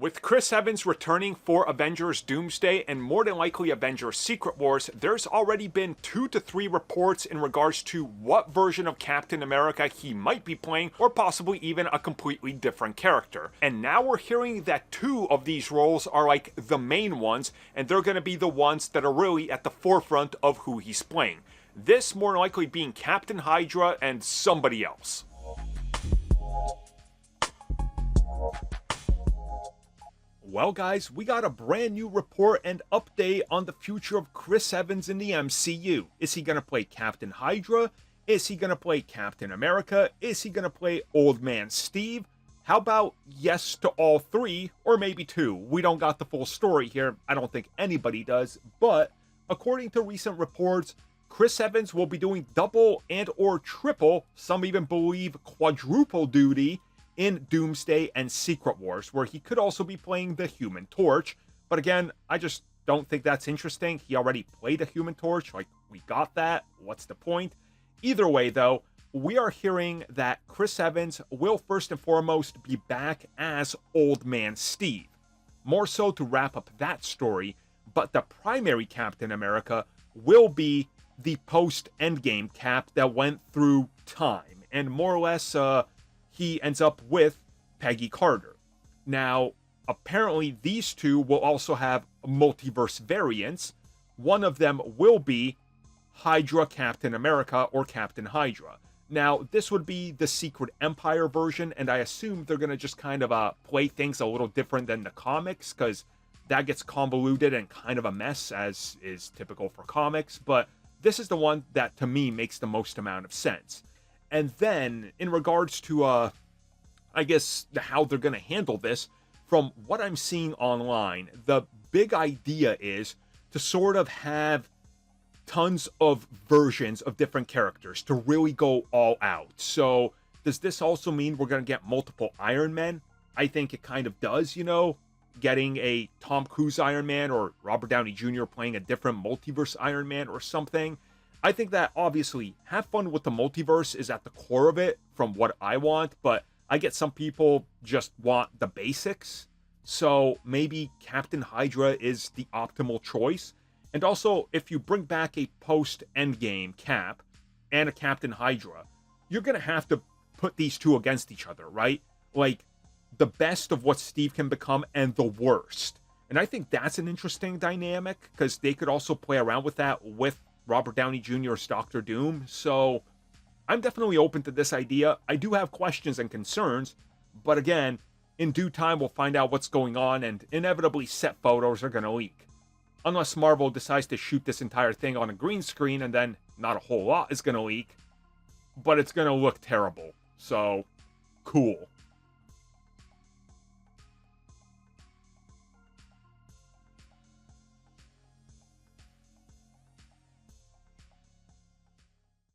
With Chris Evans returning for Avengers Doomsday and more than likely Avengers Secret Wars, there's already been 2 to 3 reports in regards to what version of Captain America he might be playing, or possibly even a completely different character. And now we're hearing that 2 of these roles are like the main ones, and they're going to be the ones that are really at the forefront of who he's playing. This more likely being Captain Hydra and somebody else. Well guys, we got a brand new report and update on the future of Chris Evans in the MCU. Is he going to play Captain Hydra? Is he going to play Captain America? Is he going to play Old Man Steve? How about yes to all 3, or maybe 2? We don't got the full story here. I don't think anybody does, but according to recent reports, Chris Evans will be doing double and or triple, some even believe quadruple duty in Doomsday and Secret Wars, where he could also be playing the Human Torch. But again, I just don't think that's interesting. He already played a Human Torch, like, we got that. What's the point? Either way, though, we are hearing that Chris Evans will first and foremost be back as Old Man Steve. More so to wrap up that story, but the primary Captain America will be the post-Endgame Cap that went through time, and more or less, he ends up with Peggy Carter. Now, apparently these 2 will also have multiverse variants. One of them will be Hydra Captain America or Captain Hydra. Now, this would be the Secret Empire version, and I assume they're going to just kind of play things a little different than the comics, because that gets convoluted and kind of a mess, as is typical for comics, but this is the one that, to me, makes the most amount of sense. And then, in regards to, I guess, how they're going to handle this, from what I'm seeing online, the big idea is to sort of have tons of versions of different characters to really go all out. So, does this also mean we're going to get multiple Iron Men? I think it kind of does, you know, getting a Tom Cruise Iron Man or Robert Downey Jr. playing a different multiverse Iron Man or something. I think that, obviously, have fun with the multiverse is at the core of it, from what I want, but I get some people just want the basics, so maybe Captain Hydra is the optimal choice. And also, if you bring back a post-Endgame Cap and a Captain Hydra, you're going to have to put these 2 against each other, right? Like, the best of what Steve can become and the worst. And I think that's an interesting dynamic, because they could also play around with that with Robert Downey Jr.'s Doctor Doom, so I'm definitely open to this idea. I do have questions and concerns, but again, in due time we'll find out what's going on, and inevitably set photos are going to leak. Unless Marvel decides to shoot this entire thing on a green screen, and then not a whole lot is going to leak, but it's going to look terrible, so cool.